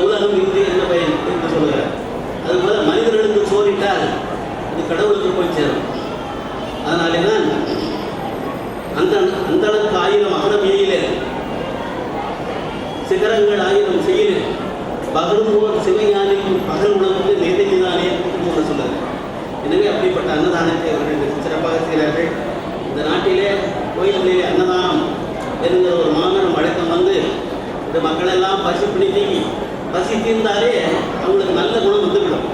உலகம் இன்று என்ன பயன் என்று சொல்கிறார். அதுபோல மனிதர்களுக்கு சோறிட்டால் அது கடவுளுக்கு போய் சேரும். அதனாலே தான் அந்தளவுக்கு 1000 அகலம் எயிலே சிகரங்கள் 1000 செய்யல பகரும்போர் சிவஞானிக்கும் பகல் உணவுக்கு நெய்தலினாலே என்று சொல்லுது. எனவே அப்படிப்பட்ட அன்னதானத்தை அவர்கள் சிறப்பாக செய்கிறார்கள். இந்த நாட்டிலே கோயில்களிலே அன்னதானம் என்கிற ஒரு மாபெரும் வழக்கம் வந்து இந்த மக்களெல்லாம் பசி பிடித்தி பசி தீர்ந்தாலே அவங்களுக்கு நல்ல குணம் வந்துவிடும்.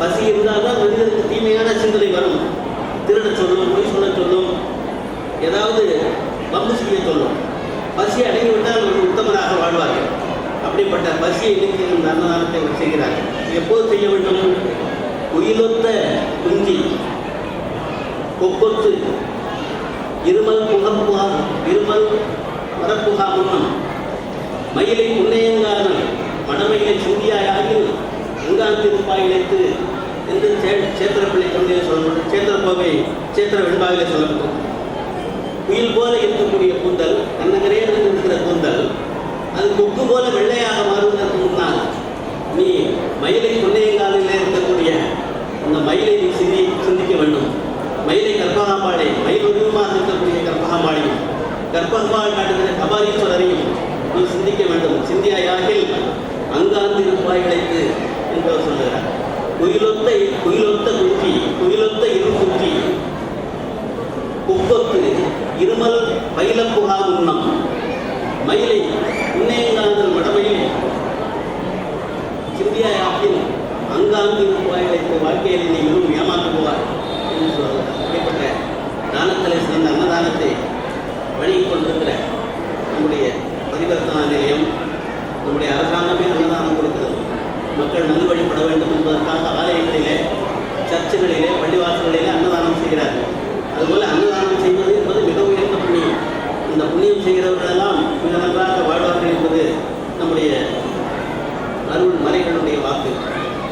பசி இருந்தால் தான் மனிதனுக்கு தீமையான சிந்தனை வரும். திருட சொல்லும், பொய் சொல்ல சொல்லும், ஏதாவது பம்பு செய்ய சொல்லும். பசி அடங்கிவிட்டால் அவர்கள் உத்தமராக வாழ்வார்கள். அப்படிப்பட்ட பசியை நீக்கி இந்த அன்னதானத்தை அவர் செய்கிறார்கள். எப்போது செய்ய வேண்டும்? உயிலொத்த குஞ்சி கொப்பொத்து இருமல் புகப்புகா இருமல் வரப்புகா முன்னம் மயிலை புன்னையங்காரன் மடமையிலை சிந்தியாயாகில் அங்காந்திருப்பாய் இழைத்து என்று சேத்திரப்பிள்ளை தொண்டையில் சொல்லப்படும். சேத்திரப்பாவை சேத்திர வெண்பாவிலே சொல்லப்படும். குயில் போல இருக்கக்கூடிய கூந்தல், கண்ணகரேன் இருக்கிற கூந்தல், அது கொக்கு போல வெள்ளையாக மாறுவதற்கு முன்னால் நீ மயிலை புன்னையங்காலிலே இருக்கக்கூடிய அந்த மயிலை நீ சிந்திக்க வேண்டும். மயிலை கற்பகாம்பாளை, மயில் உருவமாக இருக்கக்கூடிய கற்பகாம்பாளையும் கற்பகம்பாள் காட்டுகிற கபாலீஸ்வரரையும் நீ சிந்திக்க வேண்டும். சிந்தியாயாகில் அங்காந்திருப்பாய் இழைத்து என்று சொல்லுகிறார். குயிலொத்த குஞ்சி, குயிலொத்த இருங்குஞ்சி குப்பொத்து இருமல் பயிலப்புகா முன்னம் மயிலை உன்னையங்காந்தல் மடமையில் சிந்தியாயாகில் அங்காந்திருப்பாய் இழைத்து வாழ்க்கையில் நீ மிகவும் ஏமாற்றுவார் என்று சொல்லுவார். அப்படிப்பட்ட தானத்தலை சிறந்த அன்னதானத்தை வழங்கி கொண்டிருக்கிற நம்முடைய பரிவர்த்தனா நிலையம், நம்முடைய அரசாங்கமே அன்னதானம் கொடுக்கிறது. மக்கள் நல்வழிப்பட வேண்டும் என்பதற்காக ஆலயங்களிலே, சர்ச்சுகளிலே, பள்ளிவாசல்களிலே அன்னதானம் செய்கிறார்கள். அதுபோல அன்னதானம் செய்வது என்பது மிக உயர்ந்த புண்ணியம். இந்த புண்ணியம் செய்கிறவர்களெல்லாம் மிக நன்றாக வாழ்வார்கள் என்பது நம்முடைய அருள் மறைகளுடைய வாக்கு.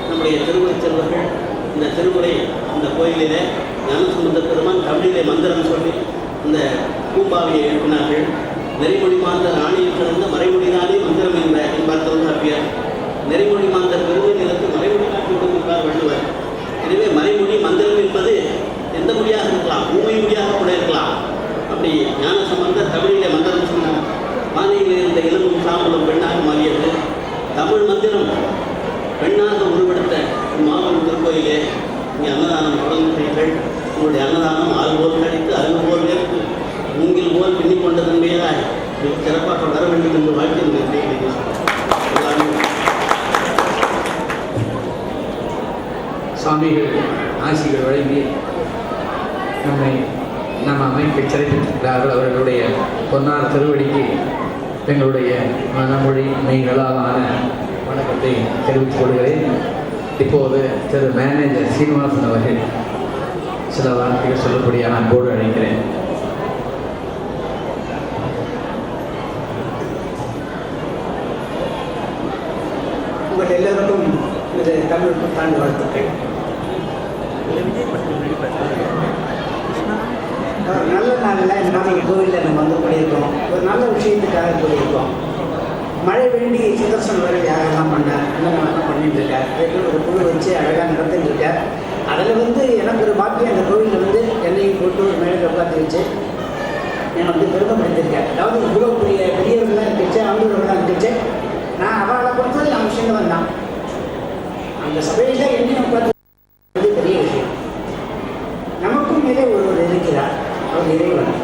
நம்முடைய திருமுறை செல்வர்கள் இந்த திருமுறை இந்த கோயிலிலே ஞானசம்பந்த பெருமான் தமிழிலே மந்திரம் சொல்லி இந்த பூம்பாவையை எழுப்பினார்கள். நெறிமொழி மாந்தர் ஆணையில் கிடந்த மறைமொழிதானே மந்திரம் என்பார் தொல்காப்பியர். நெறிமொழி மாந்தர் பெருமை நிலத்து மறைமொழி காட்டிவிடும் என்பார் வள்ளுவர். எனவே மறைமொழி மந்திரம் என்பது எந்த மொழியாக இருக்கலாம், ஊமை மொழியாக கூட இருக்கலாம். அப்படி ஞானசம்பந்தர் தமிழிலே மந்திரம் சொன்னார். பானையில் இருந்த இளமும் சாம்பலும் பெண்ணாக மாறியது. தமிழ் மந்திரம் பெண்ணாக உருவெடுத்த மாபெரும் திருக்கோயிலே இங்கே அன்னதானம் தொடங்குகிறீர்கள். உங்களுடைய அன்னதானம் ஆள் போல் கழித்து அருகு போல் வேர்த்து மூங்கில் போல் பின்னிக் கொண்டதன் மேலாய் மிக சிறப்பாக வர வேண்டும் என்று வாழ்க்கை சுவாமிகள் ஆசிகள் வழங்கி நம் அமைப்பை சிறப்பித்திருக்கிறார்கள். அவர்களுடைய பொன்னார் திருவடிக்கு எங்களுடைய மனமொழி மெய்களாலான வணக்கத்தை தெரிவித்துக் கொள்கிறேன். இப்போது திரு மேனேஜர் சீனிவாசன் அவர்கள் சில வார்த்தைகள் சொல்லக்கூடிய அன்போடு அழைக்கிறேன். உங்கள் எல்லோருக்கும் இது தமிழ் புத்தாண்டு வாழ்த்துக்கள். நல்ல நாளில் இந்த மாதிரி கோவிலில் நம்ம வந்து கூடியிருக்கோம். ஒரு நல்ல விஷயத்துக்காக கூடியிருக்கோம். மழை வேண்டி சுதர்சன் வரை யாரெல்லாம் பண்ணார், என்னென்ன பண்ணிட்டு இருக்கார், ஒரு குழு வச்சு அழகாக நடத்திட்டு இருக்கார். அதில் வந்து எனக்கு ஒரு பாக்கியம், அந்த கோவிலில் வந்து என்னையும் போட்டு ஒரு மேலே உட்காந்து வச்சு என்னை வந்து பெருமைப்படுத்திருக்கேன். அதாவது இவ்வளோ பெரியவர்களாக இருந்துச்சு, ஆண்டவர்களாக இருந்துச்சு. நான் அவளை பொறுத்தவரை நம்ம விஷயங்கள் தான் அந்த சபையில் என்னையும் உட்காந்து பெரிய விஷயம். நமக்கும் மேலே ஒருவர் இருக்கிறார், அவர் இறைவன்.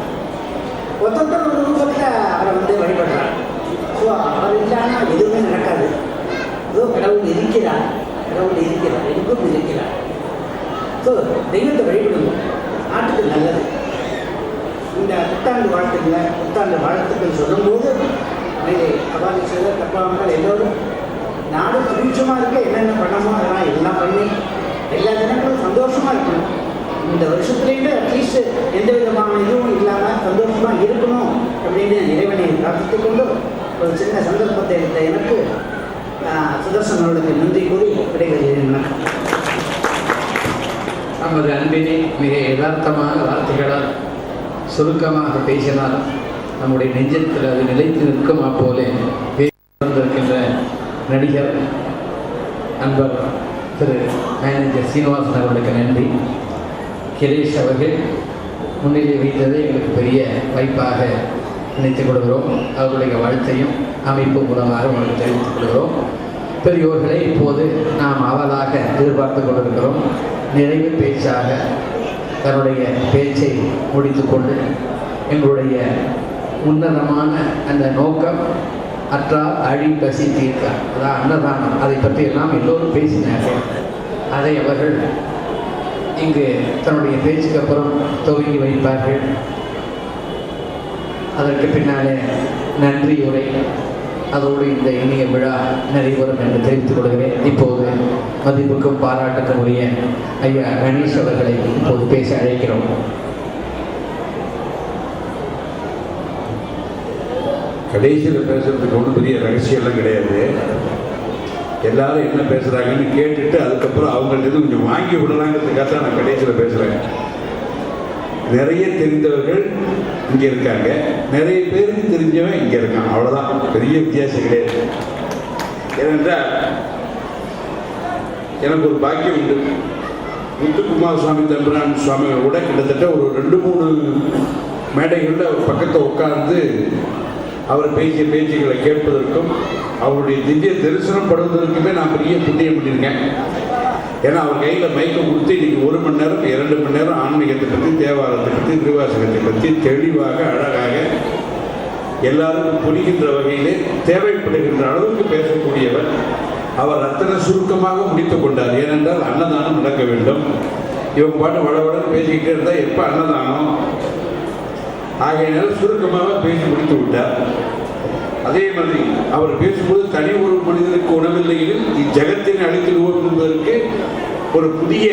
ஒருத்தர் ஒரு ரூபத்தில் அவரை வந்து வழிபடுறார். ஸோ அவர் இல்லாமல் எதுவுமே நடக்காது. ஸோ கடவுள் இருக்கிறார், எங்கும் இருக்கிறார். ஸோ தெய்வத்தை வழிபடுங்க, நாட்டுக்கு நல்லது. இந்த புத்தாண்டு வாழ்த்துக்கள் சொல்லும்போது அமைதி கபாலீஸ்வரர் கற்பகாம்பாள் எல்லோரும் நாடு சுபீட்சமாக இருக்க என்னென்ன பண்ணமோ அதெல்லாம் எல்லாம் பண்ணி எல்லா ஜனங்களும் சந்தோஷமாக இருக்கணும். இந்த வருஷத்துலேருந்து அட்லீஸ்ட் எந்த விதமான இதுவும் இல்லாமல் சந்தோஷமாக இருக்கணும் அப்படின்னு இறைவனை பிரார்த்தித்துக் கொண்டு ஒரு சின்ன சந்தர்ப்பத்தை எடுத்த எனக்கு சுதர்சன் அவர்களுக்கு நன்றி கூறி விடைபெறுகிறேன். வணக்கம். நமது அன்பினை மிக யதார்த்தமான வார்த்தைகளால் சுருக்கமாக பேசினால் நம்முடைய நெஞ்சத்தில் அது நிலைத்து நிற்கும். அப்போலே இருக்கின்ற நடிகர் அன்பர் திரு மேனேஜர் சீனிவாசன் அவர்களுக்கு நன்றி. கிரீஷ் அவர்கள் முன்னிலை வைத்ததை எங்களுக்கு பெரிய வாய்ப்பாக நினைத்துக் கொள்கிறோம். அவர்களுடைய வாழ்த்தையும் அமைப்பு மூலமாக உங்களுக்கு தெரிவித்துக் கொள்கிறோம். பெரியோர்களை இப்போது நாம் அவலாக எதிர்பார்த்து கொண்டிருக்கிறோம். நிறைவு பேச்சாக தன்னுடைய பேச்சை முடித்துக்கொண்டு எங்களுடைய உன்னதமான அந்த நோக்கம் அற்றால் அழி பசி தீர்க்க, அதான் அன்னதானம், அதை பற்றி எல்லாம் எல்லோரும் பேசினார்கள். அதை அவர்கள் இங்கு தன்னுடைய பேச்சுக்கு அப்புறம் துவங்கி வைப்பார்கள். அதற்கு பின்னாலே நன்றியுரை, அதோடு இந்த இனிய விழா நிறைவேறும் என்று தெரிவித்துக் கொள்கிறேன். இப்போது மதிப்புக்கும் பாராட்டுக்கும் உரிய ஐயா கணேஷ் அவர்களை இப்போது பேச அழைக்கிறோம். கடைசியில் பேசுறதுக்கு ஒன்றும் பெரிய ரகசியம்லாம் கிடையாது. எல்லாரும் என்ன பேசுகிறாங்கன்னு கேட்டுட்டு அதுக்கப்புறம் அவங்கள்ட்ட கொஞ்சம் வாங்கி விடலாங்கிறதுக்காக தான் நான் கடைசியில் பேசுகிறேன். நிறைய தெரிந்தவர்கள் இங்கே இருக்காங்க, நிறைய பேருக்கு தெரிஞ்சவன் இங்கே இருக்கான், அவ்வளோதான், பெரிய வித்தியாசம் கிடையாது. ஏனென்றால் எனக்கு ஒரு பாக்கியம் உண்டு. முத்துக்குமார் சுவாமி தம்பிரான் சுவாமியோட கிட்டத்தட்ட ஒரு 2-3 மேடைகளில் அவர் பக்கத்தில் உட்கார்ந்து அவர் பேசிய பேச்சுக்களை கேட்பதற்கும் அவருடைய திவ்ய தரிசனம் படுவதற்குமே நான் பெரிய புண்ணியம் பண்ணியிருக்கேன். ஏன்னா அவர் கையில் மைக்கை கொடுத்து இன்றைக்கி 1 மணி நேரம் 2 மணி நேரம் ஆன்மீகத்தை பற்றி, தேவாரத்தை பற்றி, திருவாசகத்தை பற்றி தெளிவாக அழகாக எல்லாருக்கும் புரிகின்ற வகையிலே தேவைப்படுகின்ற அளவுக்கு பேசக்கூடியவர். அவர் அத்தனை சுருக்கமாக முடித்து கொண்டார். ஏனென்றால் அன்னதானம் நடக்க வேண்டும். இவங்க பாட்டு வளவளன்னு பேசிக்கிட்டே இருந்தால் எப்போ அன்னதானம் ஆகையினால சுருக்கமாக பேசி முடித்து விட்டார். அதே மாதிரி அவர் பேசும்போது தனி ஒரு மனிதனுக்கு உணவில்லையில் இஜகத்தினை அழித்திடுவோம் என்பதற்கு ஒரு புதிய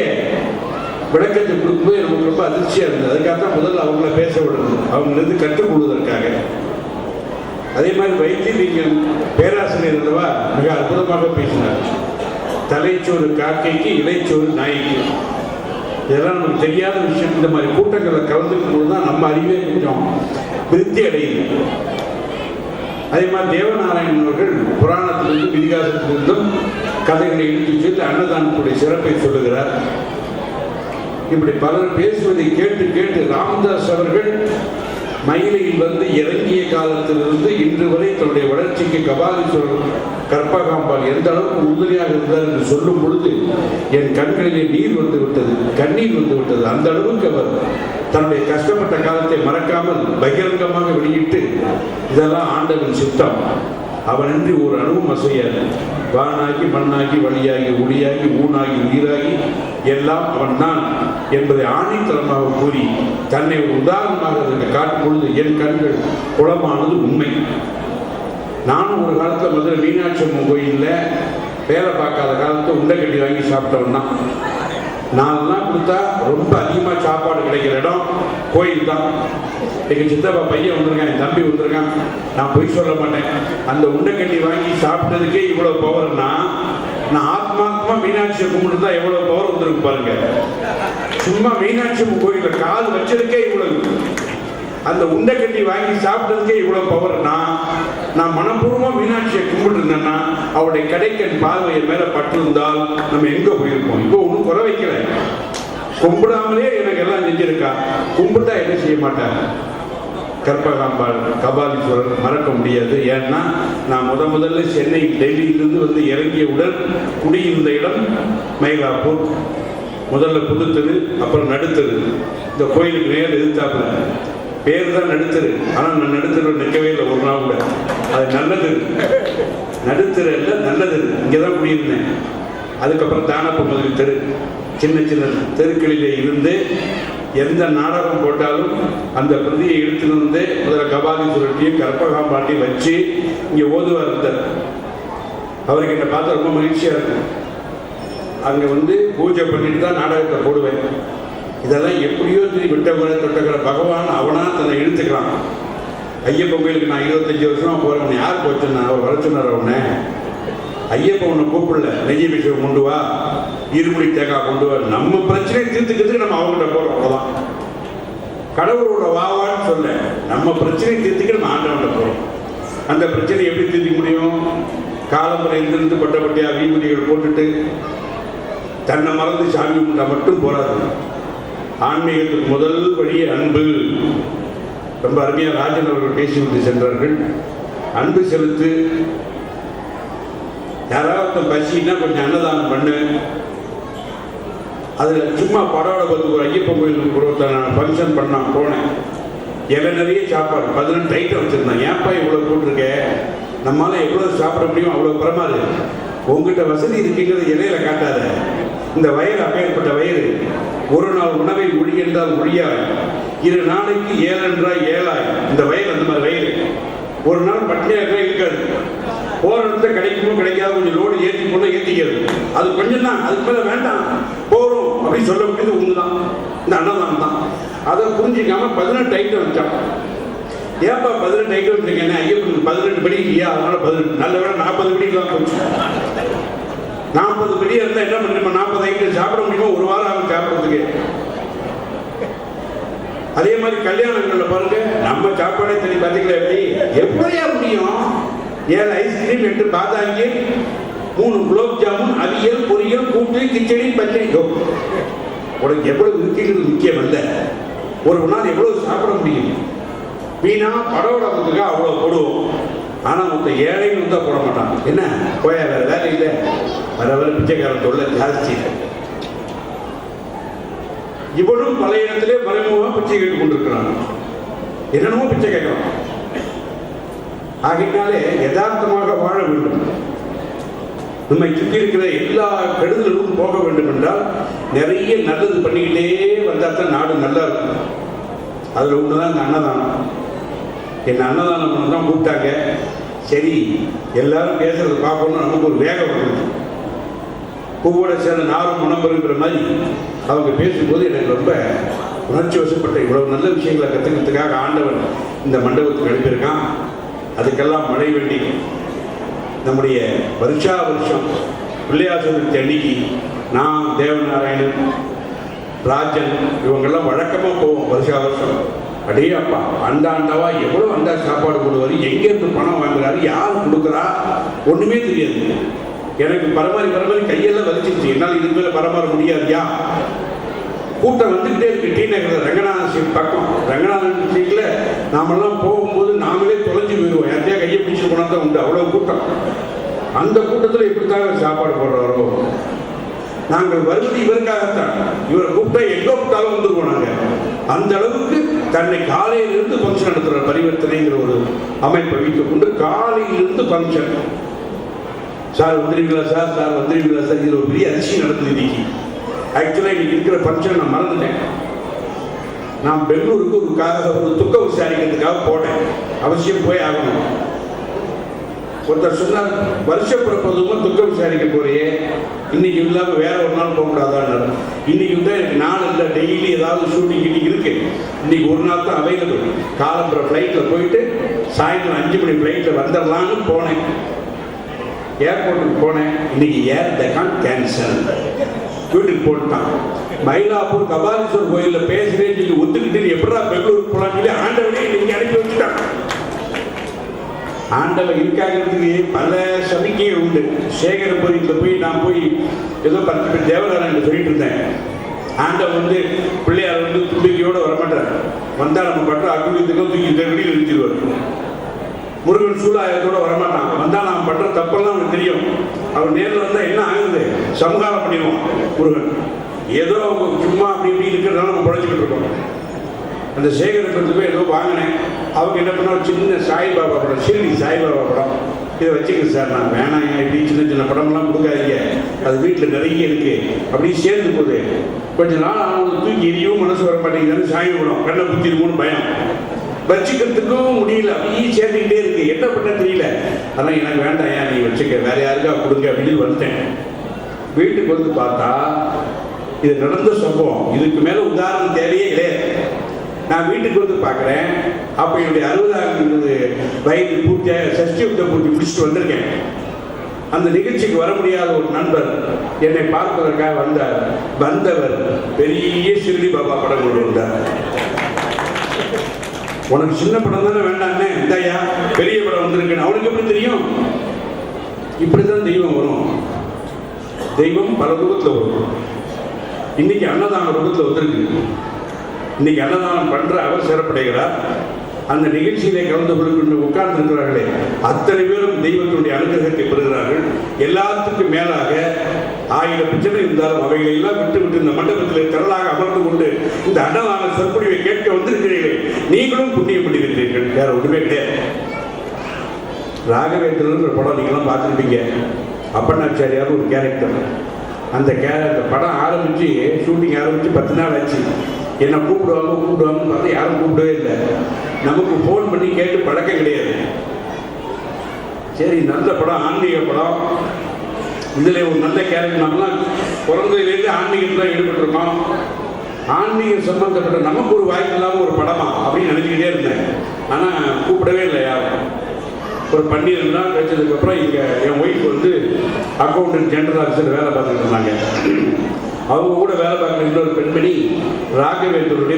விளக்கத்தை கொடுக்கும்போது நமக்கு ரொம்ப அதிர்ச்சியாக இருந்தது. அதுக்காகத்தான் முதல்ல அவங்கள பேச விடுறது, அவங்களிருந்து கற்றுக்கொள்வதற்காக. அதே மாதிரி வைத்தியலிங்கம் பேராசிரியர் அல்லவா மிக அற்புதமாக பேசினார். தலைச்சோறு காக்கைக்கு, இலைச்சோறு நாய்க்கு. இதெல்லாம் நமக்கு தெரியாத விஷயம். இந்த மாதிரி கூட்டங்களில் கலந்துக்கும் போது தான் நம்ம அறிவே கொஞ்சம் திருப்தி அடையுது. அதே மாதிரி தேவநாராயணன் அவர்கள் புராணத்திலிருந்து இதிகாசத்திலிருந்தும் கதைகளை எடுத்து சொல்லி அன்னதானத்துடைய சிறப்பை சொல்லுகிறார். இப்படி பலர் பேசுவதை கேட்டு கேட்டு ராமதாஸ் அவர்கள் மயிலையில் வந்து இறங்கிய காலத்திலிருந்து இன்று வரை தன்னுடைய வளர்ச்சிக்கு கபாலீஸ்வரர் கற்பகாம்பாள் எந்த அளவுக்கு உறுதுணையாக இருந்தார் என்று சொல்லும் பொழுது என் கண்களிலே நீர் வந்து விட்டது, கண்ணீர் வந்து விட்டது. அந்த அளவுக்கு அவர் தன்னுடைய கஷ்டப்பட்ட காலத்தை மறக்காமல் பகிரங்கமாக வெளியிட்டு இதெல்லாம் ஆண்டவன் சித்தம், அவனின்றி ஒரு அணுவும் அசையாது, வானாகி மண்ணாகி வழியாகி ஒளியாகி ஊனாகி உயிராகி எல்லாம் அவன் தான் என்பதை ஆணித்தரமாக கூறி தன்னை ஒரு உதாரணமாக அதற்கு காட்டும் பொழுது என் கண்கள் குளமானது உண்மை. நானும் ஒரு காலத்தில் மதுரை மீனாட்சி அம்மன் கோயிலில் வேலை பார்க்காத காலத்தில் உண்டை கட்டி வாங்கி சாப்பிட்டவன் தான். 4 நாள் கொடுத்தா ரொம்ப அதிகமாக சாப்பாடு கிடைக்கிற இடம் கோயில் தான். எங்கள் சித்தப்பா பையன் வந்திருக்கான், என் தம்பி வந்திருக்கான், நான் பொய் சொல்ல மாட்டேன். அந்த உண்டைக்கட்டி வாங்கி சாப்பிட்டதுக்கே இவ்வளோ பவர்னா நான் ஆத்மாத்மா மீனாட்சியை கும்பிட்டு தான் எவ்வளோ பவர் வந்திருக்கு பாருங்க. சும்மா மீனாட்சி கோயிலில் கால் வச்சதுக்கே இவ்வளவு, அந்த உண்டைக்கட்டி வாங்கி சாப்பிட்டதுக்கே இவ்வளோ பவர்னா நான் மனப்பூர்வமாக மீனாட்சியை கும்பிட்டு இருந்தேன்னா அவருடைய கடைக்கண் பார்வையை மேலே பட்டிருந்தால் நம்ம எங்கே போயிருப்போம். இப்போ ஒன்றும் குறை வைக்கல, கும்பிடாமலே எனக்கு எல்லாம் செஞ்சிருக்கா, கும்பிட்டா என்ன செய்ய மாட்டாங்க. கற்பகாம்பாள் கபாலீஸ்வரர் மறக்க முடியாது. ஏன்னா நான் முதல்ல சென்னை டெல்லியிலிருந்து வந்து இறங்கியவுடன் குடியிருந்த இடம் மயிலாப்பூர். முதல்ல புதுத்தெரு, அப்புறம் நடுத்தெரு. இந்த கோயிலுக்கு நேர் எதிர்த்தாப்புல பேர் தான் நடுத்தரு, ஆனால் நான் நடுத்தரு நிற்கவே இல்லை ஒரு நாள் கூட. அது நல்லது, நடுத்தரு இல்லை நல்லது. இங்கே தான் குடியிருந்தேன். அதுக்கப்புறம் தானப்ப முதலி தெரு, சின்ன சின்ன தெருக்களிலே இருந்து எந்த நாடகம் போட்டாலும் அந்த பிரதியை எடுத்துன்னு வந்து முதல்ல கபாலீஸ்வரர்கிட்டையும் கற்பகாம்பாட்டையும் வச்சு இங்கே ஓதுவார் இருந்தார். அவருக்கு என்னை பார்த்தா ரொம்ப மகிழ்ச்சியாக இருக்கும். அங்கே வந்து பூஜை பண்ணிட்டு தான் நாடகத்தை போடுவேன். இதெல்லாம் எப்படியோ விட்டவரை தொட்டக்கிற பகவான் அவனா தன்னை இழுத்துக்கிறான். ஐயப்பன் கோயிலுக்கு நான் 25 வருஷமா போகிறேன். யார் போச்சுன்னா அவர் வர சொன்னார். அவனை ஐயப்பன் உன்னை கூப்பிடல, நெய்ய விஷயம் கொண்டு வா, இருமுடி தேங்காய் கொண்டு வா. நம்ம பிரச்சனையை தீர்த்துக்கிறதுக்கு நம்ம அவங்ககிட்ட போகிறோம். அவ்வளோதான். கடவுளோட வாவான்னு சொல்ல நம்ம பிரச்சனையை தீர்த்துக்க நம்ம ஆண்டவன்கிட்ட போகிறோம். அந்த பிரச்சனை எப்படி தீர்க்க முடியும்? காலம்பரை இருந்து பட்டப்பட்டியா வீபூதிகள் போட்டுட்டு தன்னை மறந்து சாமி கும்பிட்டா மட்டும் போராது. ஆன்மீகத்துக்கு முதல் வழியே அன்பு. ரொம்ப அருமையாக ராஜன் அவர்கள் பேசிவிட்டு சென்றார்கள். அன்பு செலுத்து. யாராவது பசின்னா கொஞ்சம் அன்னதானம் பண்ணு. அதில் சும்மா படோட பார்த்து ஒரு ஐயப்பன் கோயிலுக்கு நான் ஃபங்க்ஷன் பண்ணான் போனேன். இலை நிறைய சாப்பாடு 18 ஐட்டம் வச்சுருந்தான். ஏன்ப்பா இவ்வளோ போட்டிருக்க, நம்மளால எவ்வளோ சாப்பிட முடியும் அவ்வளோ பரமாறு. உங்ககிட்ட வசதி இருக்குங்கிறது இலையில காட்டாத. இந்த வயது அப்பேற்பட்ட வயது. ஒரு நாள் உணவை ஒழி என்றால் ஒழியாய், 2 நாளைக்கு 7 என்றால் 7ஆய். இந்த வயது அந்த மாதிரி வயது. ஒரு நாள் பட்டினியாக இருக்காது. போகிற இடத்துல கிடைக்குமோ கிடைக்காது, கொஞ்சம் லோடு ஏற்றி போனால் ஏற்றிக்கிறது. அது கொஞ்சம் தான், அதுக்கு மேலே வேண்டாம் போகிறோம் அப்படின்னு சொல்ல வேண்டியது ஒன்று தான், இந்த அன்னதானம் தான். அதை புரிஞ்சிக்காம 18 ஐட்டம் வச்சான். ஏன்பா 18 ஐட்டம் வச்சுருக்கேன், ஐயப்பனுக்கு 18 படி இல்லையா, அதனால 18. நல்ல வேலை 40 படிக்கலாம் போச்சு. 40 படியாக இருந்தால் என்ன பண்ணுமா, 40 ஐட்டம் சாப்பிட முடியுமா, ஒரு வாரம் ஆகும் சாப்பிட்றதுக்கு. அதே மாதிரி கல்யாணங்களில் பாருங்க, நம்ம சாப்பாடே தனி பார்த்தீங்களா, எப்படியா முடியும்? 7 ஐஸ்கிரீம், 8 பாதாங்கி, 3 குலோப் ஜாமுன், அவியல், பொரியல், கூட்டு, கிச்சடி, பச்சடி. உனக்கு எவ்வளவு இருக்குங்கிறது முக்கியம் அல்ல, ஒரு நாள் எவ்வளவு சாப்பிட முடியும். வீணா படோடத்துக்கு அவ்வளோ போடுவோம். ஆனால் மொத்த ஏழைன்னு வந்தால் போட மாட்டான். என்ன போயா வேற வேலை இல்லை, வர வர பிச்சைக்காரன் தொல்லை ஜாஸ்தி. இவனும் பல இடத்திலே மறைமுகமாக பிச்சை கேட்டு கொண்டிருக்கிறான். என்னென்னமோ பிச்சை கேட்கலாம். ஆகினாலே யதார்த்தமாக வாழ வேண்டும். நம்மை சுற்றி இருக்கிற எல்லா கெடுதலும் போக வேண்டும் என்றால் நிறைய நல்லது பண்ணிக்கிட்டே வந்தால் தான் நாடு நல்லா இருக்கும். அதில் ஒன்று தான் இந்த அன்னதானம். என் அன்னதானம் பண்ண தான் கூப்பிட்டாங்க. சரி, எல்லாரும் பேசுறது பார்க்கணும்னு நமக்கு ஒரு வேகம் வருது. பூவோட சேர்ந்த நாரும் மனம்பருங்கிற மாதிரி அவங்க பேசும்போது எனக்கு ரொம்ப உணர்ச்சி வசப்பட்ட. இவ்வளவு நல்ல விஷயங்களை கற்றுக்கிறதுக்காக ஆண்டவன் இந்த மண்டபத்துக்கு அனுப்பியிருக்கான். அதுக்கெல்லாம் மழை வேண்டி நம்முடைய வருஷா வருஷம் பிள்ளையார் சதுர்த்தி அன்னைக்கு நான், தேவநாராயணன், ராஜன் இவங்கெல்லாம் வழக்கமாக போவோம் வருஷா வருஷம். அடே அப்பா, அண்டாண்டவா எவ்வளோ அண்டா சாப்பாடு கொடுவாரு, எங்கேருந்து பணம் வாங்குறாரு, யார் கொடுக்குறா, ஒன்றுமே தெரியாது. எனக்கு பரமாறி கையெல்லாம் வலிச்சிருச்சு. என்னால் இதுக்கு மேலே பரமாற முடியாதுயா. கூட்டம் வந்துக்கிட்டே இருக்கு. டி நகரில் ரங்கநாதன் ஸ்ட்ரீட் பக்கம், ரங்கநாதன் ஸ்ட்ரீட்டில் நாமெல்லாம் போகும்போது நாமளே தொலைஞ்சு போயிடுவோம். யார்த்தையா கையை பிடிச்சி போனால் தான் உண்டு, அவ்வளோ கூட்டம். அந்த கூட்டத்தில் இப்படித்தான் சாப்பாடு போடுறாரோ. நாங்கள் வருவது இவருக்காகத்தான். இவரை கூப்பிட்டா எங்கே கூப்பிட்டாலும் வந்துருவோம் நாங்கள். அந்த அளவுக்கு தன்னை காலையிலிருந்து ஃபங்க்ஷன் நடத்துகிற பரிவர்த்தனைங்கிற ஒரு அமைப்பை வைத்துக் கொண்டு காலையிலிருந்து ஃபங்க்ஷன். சார் வந்துடுவீங்களா சார், சார் வந்துடுவீங்களா சார். இதில் ஒரு பெரிய அதிசயம் நடக்குது இன்னைக்கு. ஆக்சுவலாக இன்னைக்கு இருக்கிற ஃபங்க்ஷன் நான் மறந்துட்டேன். நான் பெங்களூருக்கு ஒரு துக்க விசாரிக்கிறதுக்காக போனேன். அவசியம் போய் ஆகணும். ஒருத்தர் சொன்னார், வருஷ பிறப்பதுமா துக்க விசாரிக்க போறியே, இன்னைக்கு இல்லாமல் வேற ஒரு நாள் போகக்கூடாதான். இன்னைக்கு வந்து எனக்கு நாள் இல்லை, டெய்லி ஏதாவது ஷூட்டிங் இன்னைக்கு இருக்கு. இன்னைக்கு ஒரு நாள் தான் அவைலபிள். காலம்புற ஃப்ளைட்டில் போயிட்டு சாயந்தரம் 5 மணி ஃப்ளைட்டில் வந்துடலான்னு போனேன். ஏர்போர்ட்டுக்கு போனேன். இன்னைக்கு ஏர் டெக்கான் கேன்சல், வீட்டுக்கு போட்டான். மயிலாப்பூர் கபாலீஸ்வரர் கோயிலில் பேசுறேன்னு சொல்லி ஒத்துக்கிட்டு எப்படா பெங்களூருக்கு போகலான்னு சொல்லி ஆண்டவனே இன்னைக்கு அனுப்பி வச்சுட்டான். ஆண்டவன் இருக்காங்கிறதுக்கு பல சமிக்கைகள் உண்டு. சேகரபுரியில் போய் நான் போய் ஏதோ 10 பேர் தேவதாரன் சொல்லிட்டு இருந்தேன். ஆண்டவன் வந்து பிள்ளையார் வந்து தும்பிக்கையோடு வரமாட்டார். வந்தால் நம்ம பட்ட அக்குவித்துக்கும் தூக்கி இந்த வெளியில் இருந்துருவார். முருகன் சூழாயத்தோடு வரமாட்டான். வந்தால் நாம் பண்ணுற தப்பெல்லாம் அவனுக்கு தெரியும். அவன் நேரில் வந்தால் என்ன ஆகுது, சமகாரம் பண்ணிடுவோம். முருகன் ஏதோ சும்மா அப்படி இப்படி இருக்கிறதுனால நம்ம படைச்சிக்கிட்டு இருக்கோம். அந்த சேகரத்துக்கு போய் ஏதோ வாங்கினேன். அவங்க என்ன பண்ணால் சின்ன சாய்பாபா படம், ஷிரடி சாய்பாபா படம், இதை வச்சுக்க சார். நான் வேணாங்க, இப்படி சின்ன சின்ன படம்லாம் கொடுக்காதீங்க, அது வீட்டில் நிறைய இருக்குது அப்படின்னு சேர்ந்து போகுது. கொஞ்ச நாள் அவங்க தூக்கி எரியும், மனசு வர மாட்டேங்குதுன்னு சாமி படம் கண்ணை குத்திருமோன்னு பயம். வச்சுக்கிறதுக்கும் முடியல, அப்படியே சேர்ந்துக்கிட்டே இருக்கு. என்ன பண்ண தெரியல. அதெல்லாம் எனக்கு வேண்டாம், ஏன் நீ வச்சுக்க, வேற யாருக்கா கொடுங்க அப்படின்னு வந்துட்டேன். வீட்டுக்கு வந்து பார்த்தா இது நடந்த சம்பவம். இதுக்கு மேலே உதாரணம் தேவையே கிடையாது. நான் வீட்டுக்கு வந்து பார்க்குறேன். அப்போ என்னுடைய 60ஆவது வயது பூர்த்தியாக சஷ்டியுக்த பூர்த்தி முடிச்சுட்டு வந்திருக்கேன். அந்த நிகழ்ச்சிக்கு வர முடியாத ஒரு நண்பர் என்னை பார்ப்பதற்காக வந்தார். வந்தவர் பெரிய ஷிரடி பாபா படம் கொண்டு வந்தார். உனக்கு சின்ன படம் தானே வேண்டாமே, இந்தாயா பெரிய படம் வந்திருக்கேன். அவனுக்கு எப்படி தெரியும்? இப்படி தான் தெய்வம் வரும். தெய்வம் பல ரூபத்தில் வரும். இன்னைக்கு அன்னதான ரூபத்தில் வந்திருக்கு. இன்னைக்கு அன்னதானம் பண்ற அவர் சிறப்படைகிறார். அந்த நிகழ்ச்சியிலே கலந்து கொண்டு உட்கார்ந்து இருக்கிறார்களே அத்தனை பேரும் தெய்வத்தினுடைய அனுகிரகத்தை பெறுகிறார்கள். எல்லாத்துக்கும் மேலாக 1000 பிரச்சனை இருந்தாலும் அவைகளை எல்லாம் விட்டு இந்த மண்டபத்தில் திரளாக அமர்ந்து கொண்டு இந்த அன்னதான சொற்பொழிவை கேட்க வந்திருக்கிறீர்கள். நீங்களும் புண்ணியம் பண்ணியிருக்கிறீர்கள். வேற ஒன்றுமே கிடையாது. ராகவேந்திரன்ற படம் நீங்களாம் பார்த்துருப்பீங்க. அப்பண்ணாச்சாரியார் ஒரு கேரக்டர். அந்த படம் ஆரம்பித்து ஷூட்டிங் ஆரம்பித்து 10 நாள் ஆச்சு. என்னை கூப்பிடுவாங்கன்னு பார்த்தா யாரும் கூப்பிடவே இல்லை. நமக்கு ஃபோன் பண்ணி கேட்டு பழக்கம் கிடையாது. சரி, நல்ல படம், ஆன்மீக படம், இதில் ஒரு நல்ல கேரக்டர். நம்மளாம் பிறந்ததுலேருந்து ஆன்மீகத்தில் தான் ஈடுபட்டிருக்கோம். ஆன்மீகம் சம்பந்தப்பட்ட நமக்கு ஒரு வாய்ப்பு இல்லாமல் ஒரு படமா அப்படின்னு நினச்சிக்கிட்டே இருந்தேன். ஆனால் கூப்பிடவே இல்லை யாரும். ஒரு 12 நாள் கழிச்சதுக்கப்புறம் இங்கே என் ஒய்ஃப் வந்து அக்கௌண்டன்ட் ஜெனரல் ஆஃபீஸர் வேலை பார்த்துட்டு இருந்தாங்க. அவங்க கூட வேலை பார்க்குற இன்னொரு பெண்மணி ராகவேந்தருடைய